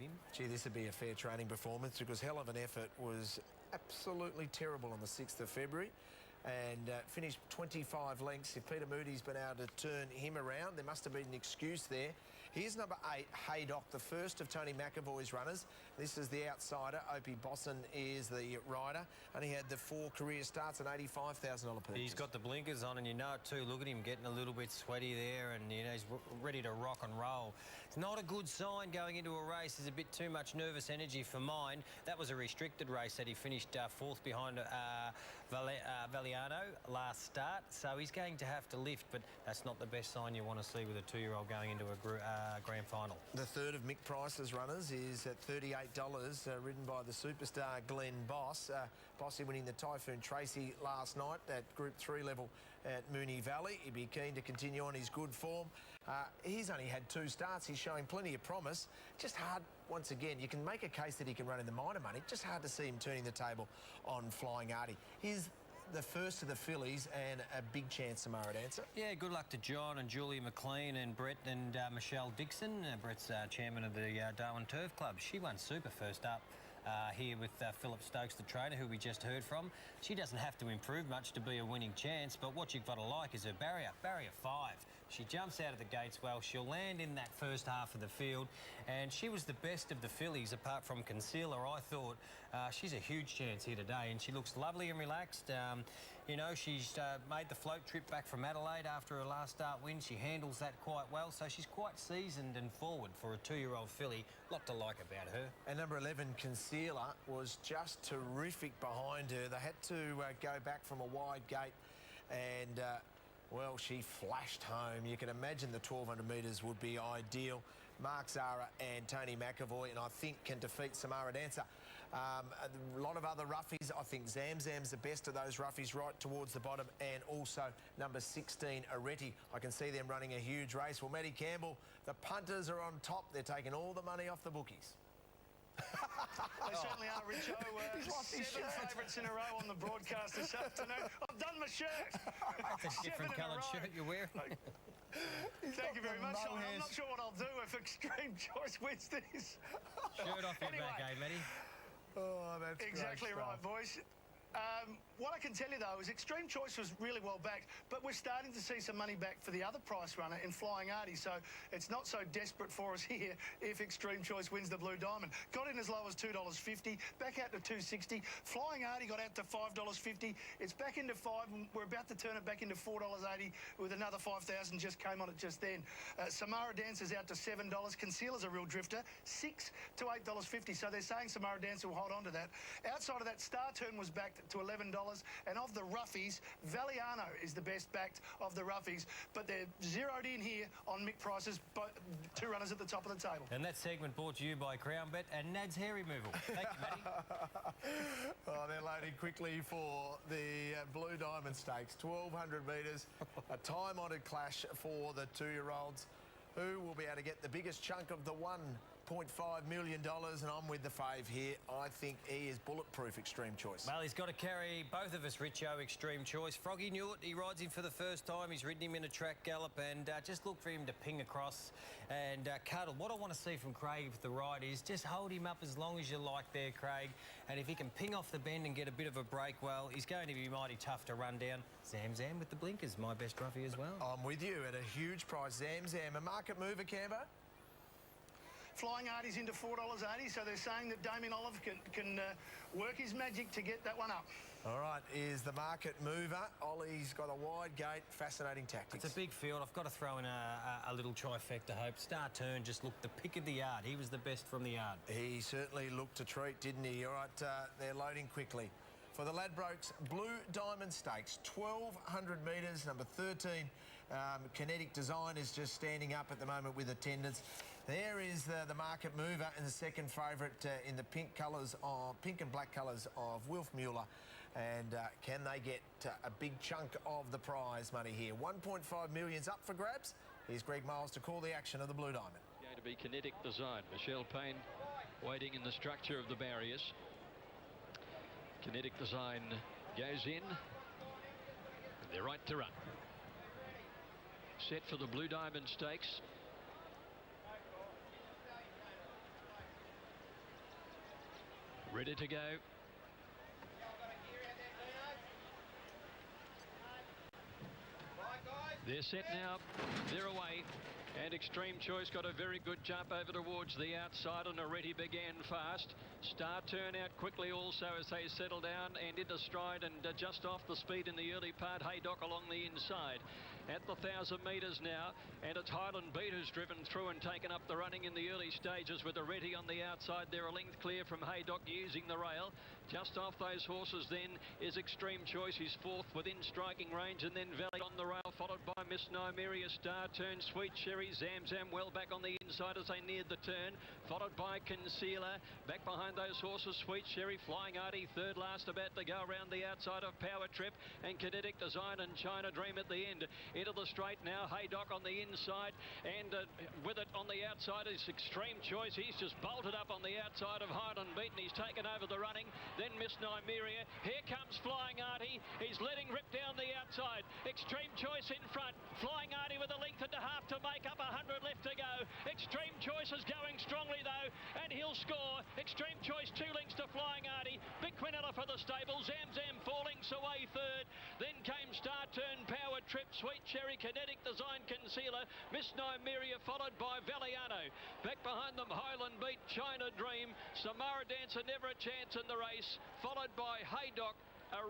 him. Gee, this would be a fair training performance because Hell of an Effort was absolutely terrible on the 6th of February and finished 25 lengths. If Peter Moody's been able to turn him around, there must have been an excuse there. Here's number 8, Haydock, the first of Tony McAvoy's runners. This is the outsider. Opie Bosson is the rider, and he had the 4 career starts and $85,000 purchase. He's got the blinkers on, and you know it too. Look at him getting a little bit sweaty there, and you know he's ready to rock and roll. It's not a good sign going into a race. There's a bit too much nervous energy for mine. That was a restricted race that he finished 4th behind Valiano last start, so he's going to have to lift, but that's not the best sign you want to see with a 2-year-old going into a grand final. The third of Mick Price's runners is at $38, ridden by the superstar Glenn Boss. Bossy winning the Typhoon Tracy last night at Group 3 level at Moonee Valley. He'd be keen to continue on his good form. He's only had 2 starts. He's showing plenty of promise. Just hard, once again, you can make a case that he can run in the minor money. Just hard to see him turning the table on Flying Artie. He's the first of the fillies and a big chance, Samara Dancer. Yeah, good luck to John and Julia McLean and Brett and Michelle Dixon. Brett's chairman of the Darwin Turf Club. She won super first up here with Philip Stokes, the trainer, who we just heard from. She doesn't have to improve much to be a winning chance, but what you've got to like is her barrier 5. She jumps out of the gates well. She'll land in that first half of the field, and she was the best of the fillies apart from Concealer. I thought she's a huge chance here today, and she looks lovely and relaxed. You know, she's made the float trip back from Adelaide after her last start win. She handles that quite well, so she's quite seasoned and forward for a 2-year-old filly. Lot to like about her. And number 11, Concealer, was just terrific behind her. They had to go back from a wide gate and well, she flashed home. You can imagine the 1,200 metres would be ideal. Mark Zara and Tony McAvoy, and I think can defeat Samara Dancer. A lot of other roughies. I think Zamzam's the best of those roughies right towards the bottom, and also number 16, Aretti. I can see them running a huge race. Well, Matty Campbell, the punters are on top. They're taking all the money off the bookies. They certainly are, Richo. 7 favourites in a row on the broadcast this afternoon. I've done my shirt. That's a different coloured shirt you're wearing. Thank you very much. I'm not sure what I'll do if Extreme Choice wins this. Shirt off your back, eh, Matty? Oh, that's exactly right, boys. What I can tell you, though, is Extreme Choice was really well backed, but we're starting to see some money back for the other price runner in Flying Artie, so it's not so desperate for us here if Extreme Choice wins the Blue Diamond. Got in as low as $2.50, back out to $2.60. Flying Artie got out to $5.50. It's back into $5, and we're about to turn it back into $4.80 with another 5,000 just came on it just then. Samara Dancer's out to $7. Concealer's a real drifter, $6 to $8.50, so they're saying Samara Dancer will hold on to that. Outside of that, Star Turn was backed to $11. And of the roughies, Valiano is the best backed of the roughies, but they're zeroed in here on Mick Price's 2 runners at the top of the table. And that segment brought to you by Crown Bet and Nad's Hair Removal. Thank you, Matty. Oh, they're loading quickly for the Blue Diamond Stakes. 1,200 metres, a time-honoured clash for the 2-year-olds who will be able to get the biggest chunk of the $1.5 million, and I'm with the fave here. I think he is bulletproof, Extreme Choice. Well, he's got to carry both of us, Richo, Extreme Choice. Froggy knew it. He rides him for the first time. He's ridden him in a track gallop, and just look for him to ping across and cuddle. What I want to see from Craig with the ride is just hold him up as long as you like there, Craig. And if he can ping off the bend and get a bit of a break, well, he's going to be mighty tough to run down. Zamzam with the blinkers, my best roughie as well. I'm with you at a huge price. Zamzam, a market mover, Cambo? Flying Artie's into $4.80, so they're saying that Damien Olive can work his magic to get that one up. All right, is the market mover. Ollie's got a wide gate, fascinating tactics. It's a big field. I've got to throw in a little trifecta hope. Star Turn just looked the pick of the yard. He was the best from the yard. He certainly looked a treat, didn't he? All right, they're loading quickly. For the Ladbrokes Blue Diamond Stakes, 1,200 metres, number 13. Kinetic Design is just standing up at the moment with attendance. There is the market mover and the second favourite in the pink and black colours of Wilf Mueller. And can they get a big chunk of the prize money here? 1.5 million's up for grabs. Here's Greg Miles to call the action of the Blue Diamond. Going to be Kinetic Design. Michelle Payne waiting in the structure of the barriers. Kinetic Design goes in. They're right to run. Set for the Blue Diamond Stakes. ready to go. They're set now. They're away. And Extreme Choice got a very good jump over towards the outside and already began fast. Star Turn out quickly also as they settle down and into stride and just off the speed in the early part. Haydock along the inside. At the 1,000 metres now, and it's Highland Beat who's driven through and taken up the running in the early stages with Aretti on the outside. They're a length clear from Haydock using the rail. Just off those horses then is Extreme Choice. He's fourth within striking range, and then Valley on the rail, followed by Miss Nymeria, Star Turn, Sweet Cherry, Zam Zam well back on the inside as they neared the turn, followed by Concealer. Back behind those horses, Sweet Cherry, Flying Artie, third last about to go around the outside of Power Trip, and Kinetic Design and China Dream at the end. Into the straight now, Haydock on the inside, and with it on the outside is Extreme Choice. He's just bolted up on the outside of Highland Beat, and he's taken over the running. Then Miss Nymeria. Here comes Flying Artie. He's letting rip down the outside. Extreme Choice in front. Flying Artie with a length and a half to make up, 100 left to go. Extreme Choice is going strongly though, and he'll score. Extreme Choice 2 lengths to Flying Artie. Big Quinella for the stable. Zam Zam 4 lengths away third. Then came Star Turn, Power Trip, Sweet Cherry, Kinetic Design, Concealer, Miss Nymeria, followed by Valiano. Back behind them, Highland Beat, China Dream, Samara Dancer, Never a Chance in the race, followed by Haydock.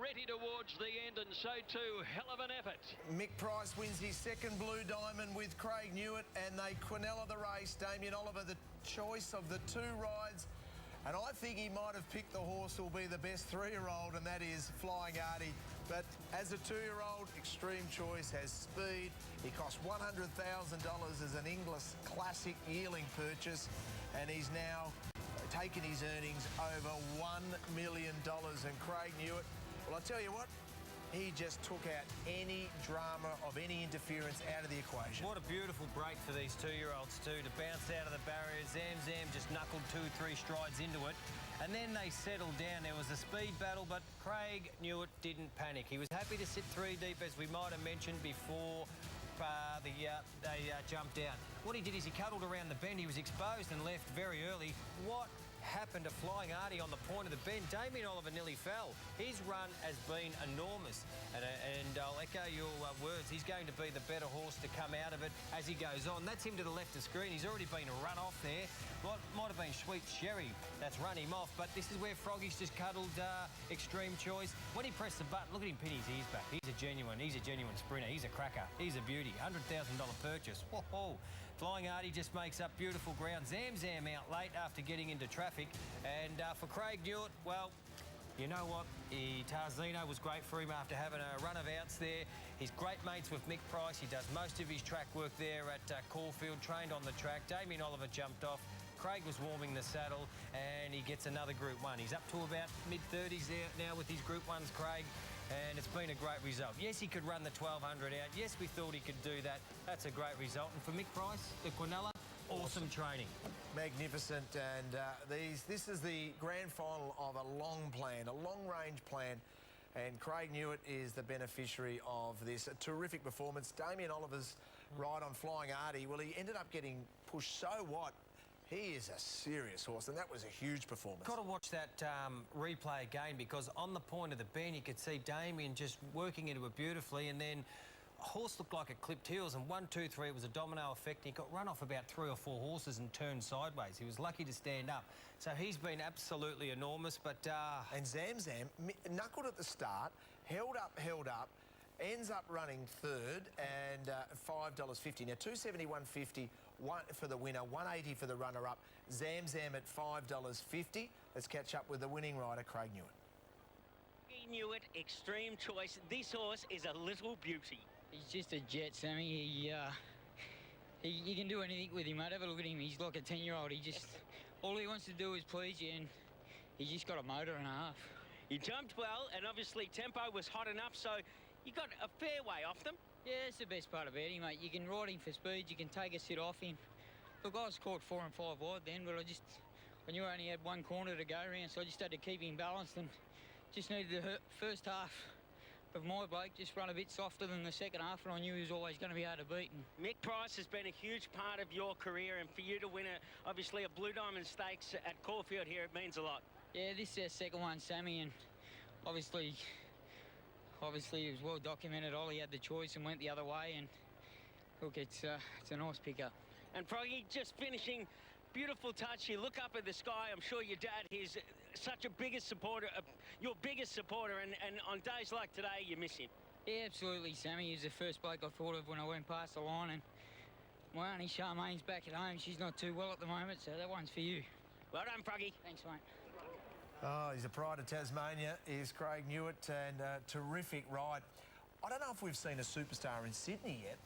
Ready towards the end, and so too, hell of an effort. Mick Price wins his second Blue Diamond with Craig Newitt, and they Quinella the race. Damien Oliver the choice of the two rides, and I think he might have picked the horse who will be the best three-year-old, and that is Flying Artie. But as a two-year-old, Extreme Choice has speed. He cost $100,000 as an English Classic yearling purchase, and he's now taken his earnings over $1 million. And Craig Newitt, well, I tell you what, he just took out any drama of any interference out of the equation. What a beautiful break for these two-year-olds too, to bounce out of the barrier. Zam Zam just knuckled 2-3 strides into it, and then they settled down. There was a speed battle, but Craig Newitt didn't panic. He was happy to sit 3 deep, as we might have mentioned before they jumped out. What he did is he cuddled around the bend. He was exposed and left very early. What happened to Flying Artie on the point of the bend? Damien Oliver nearly fell. His run has been enormous, and I'll echo your words. He's going to be the better horse to come out of it as he goes on. That's him to the left of screen. He's already been run off there. Might have been Sweet Cherry that's run him off, but this is where Froggy's just cuddled Extreme Choice. When he pressed the button, look at him pin his ears back. He's a genuine sprinter. He's a cracker. He's a beauty. $100,000 purchase. Whoa. Flying Artie just makes up beautiful ground. Zam Zam out late after getting into traffic. And for Craig Newitt, well, you know what? Tarzino was great for him after having a run of outs there. He's great mates with Mick Price. He does most of his track work there at Caulfield, trained on the track. Damien Oliver jumped off. Craig was warming the saddle, and he gets another Group 1. He's up to about mid-30s there now with his Group 1s, Craig. And it's been a great result. Yes, he could run the 1200 out. Yes, we thought he could do that. That's a great result. And for Mick Price, the Quinella, awesome training. Magnificent. And this is the grand final of a long plan, a long-range plan. And Craig Newitt is the beneficiary of this. A terrific performance. Damien Oliver's ride on Flying Artie, well, he ended up getting pushed so wide. He is a serious horse, and that was a huge performance. Got to watch that replay again, because on the point of the bend, you could see Damien just working into it beautifully, and then a horse looked like it clipped heels, and 1, 2, 3, it was a domino effect. He got run off about 3 or 4 horses and turned sideways. He was lucky to stand up. So he's been absolutely enormous, but... And Zam Zam knuckled at the start, held up, ends up running third, and $5.50. Now, $271.50 for the winner, $180 for the runner-up. Zam Zam at $5.50. Let's catch up with the winning rider, Craig Newitt. Newitt, Extreme Choice. This horse is a little beauty. He's just a jet, Sammy. You can do anything with him, mate. Have a look at him. He's like a 10-year-old. All he wants to do is please you, and he's just got a motor and a half. You jumped well, and obviously tempo was hot enough, so you got a fair way off them. Yeah, that's the best part about him, mate. You can ride him for speed, you can take a sit off him. Look, I was caught 4 and 5 wide then, but I knew I only had one corner to go around, so I just had to keep him balanced and just needed the first half of my break, just run a bit softer than the second half, and I knew he was always going to be able to beat. And Mick Price has been a huge part of your career, and for you to win obviously a Blue Diamond Stakes at Caulfield here, it means a lot. Yeah, this is our second one, Sammy, and obviously it was well documented. Ollie had the choice and went the other way, and look, it's a nice pickup. And Froggy, just finishing, beautiful touch. You look up at the sky. I'm sure your dad is such a biggest supporter, your biggest supporter, and on days like today, you miss him. Yeah, absolutely, Sammy. He's the first bloke I thought of when I went past the line, and my auntie Charmaine's back at home. She's not too well at the moment, so that one's for you. Well done, Froggy. Thanks, mate. Oh, he's a pride of Tasmania, is Craig Newitt, and a terrific ride. I don't know if we've seen a superstar in Sydney yet.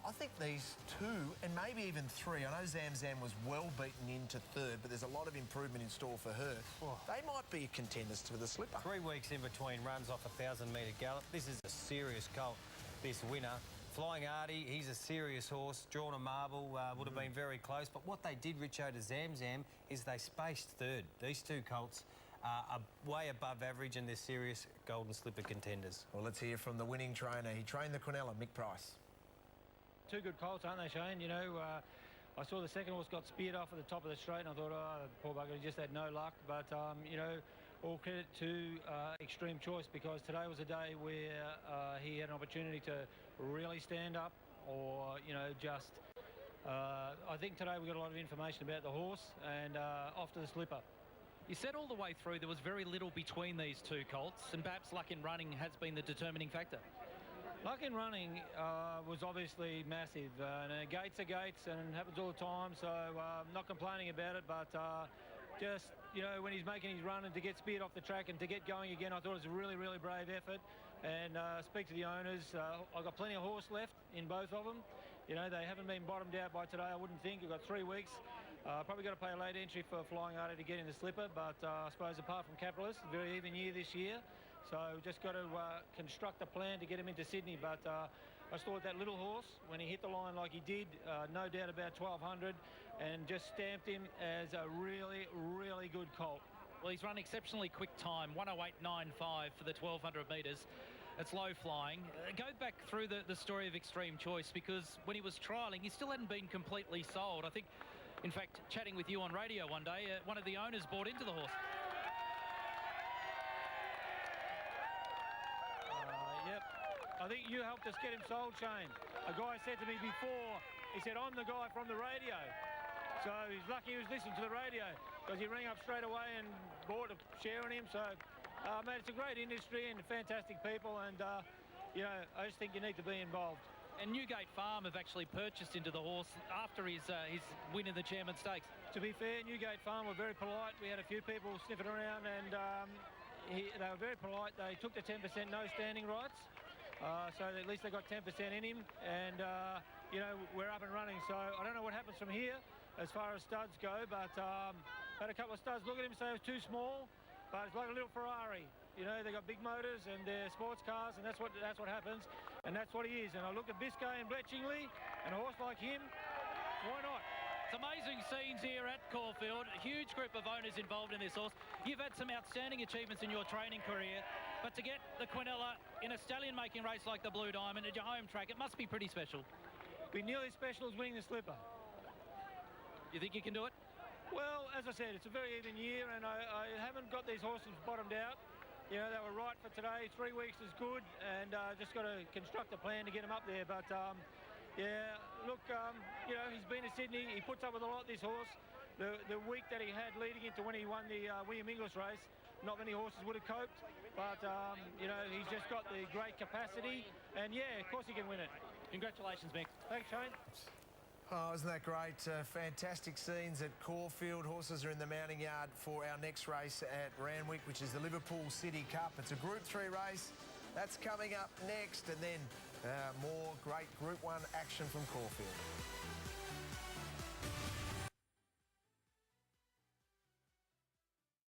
I think these two, and maybe even three, I know Zam Zam was well beaten into third, but there's a lot of improvement in store for her. Oh. They might be contenders to the slipper. 3 weeks in between runs off a 1,000-metre gallop. This is a serious colt, this winner. Flying Artie, he's a serious horse. Drawn a marble, would have been very close. But what they did, Richo, to Zam Zam is they spaced third. These two colts are way above average, and they're serious Golden Slipper contenders. Well, let's hear from the winning trainer. He trained the Quinella, Mick Price. Two good colts, aren't they, Shane? You know, I saw the second horse got speared off at the top of the straight, and I thought, oh, poor bugger, he just had no luck. But, you know, all credit to Extreme Choice, because today was a day where he had an opportunity to really stand up, or, you know, just... I think today we got a lot of information about the horse, and off to the slipper. You said all the way through there was very little between these two colts, and perhaps luck in running has been the determining factor. Luck in running was obviously massive, and gates are gates, and it happens all the time, so I'm not complaining about it, but just, you know, when he's making his run and to get speared off the track and to get going again, I thought it was a really, really brave effort. And speak to the owners, I've got plenty of horse left in both of them. You know, they haven't been bottomed out by today, I wouldn't think. We've got 3 weeks. Probably got to pay a late entry for Flying Artie to get in the slipper, but I suppose apart from Capitalist, very even year this year. So just got to construct a plan to get him into Sydney. But I just thought that little horse, when he hit the line like he did, no doubt about 1,200, and just stamped him as a really, really good colt. Well, he's run exceptionally quick time, 108.95 for the 1,200 metres. It's low flying. Go back through the story of Extreme Choice, because when he was trialling, he still hadn't been completely sold. I think, in fact, chatting with you on radio one day, one of the owners bought into the horse. Yep. I think you helped us get him sold, Shane. A guy said to me before, he said, I'm the guy from the radio. So he's lucky he was listening to the radio, because he rang up straight away and bought a share in him. So, mate, it's a great industry and fantastic people, and, you know, I just think you need to be involved. And Newgate Farm have actually purchased into the horse after his win in the Chairman Stakes. To be fair, Newgate Farm were very polite. We had a few people sniffing around, and they were very polite. They took the 10% no standing rights, so at least they got 10% in him, and, you know, we're up and running. So I don't know what happens from here as far as studs go, but had a couple of studs look at him, say it was too small, but it's like a little Ferrari. You know, they got big motors and they're sports cars, and that's what happens, and that's what he is. And I look at Biscay and Bletchingley, and a horse like him, why not? It's amazing scenes here at Caulfield. A huge group of owners involved in this horse. You've had some outstanding achievements in your training career, but to get the Quinella in a stallion-making race like the Blue Diamond at your home track, it must be pretty special. Be nearly special as winning the slipper. You think you can do it? Well, as I said, it's a very even year, and I haven't got these horses bottomed out. You know, they were right for today. 3 weeks is good, and just got to construct a plan to get him up there. But, yeah, look, you know, he's been to Sydney. He puts up with a lot, this horse. The week that he had leading into when he won the William Inglis race, not many horses would have coped. But, you know, he's just got the great capacity. And, yeah, of course he can win it. Congratulations, Mick. Thanks, Shane. Oh, isn't that great? Fantastic scenes at Caulfield. Horses are in the mounting yard for our next race at Randwick, which is the Liverpool City Cup. It's a Group 3 race. That's coming up next, and then more great Group 1 action from Caulfield.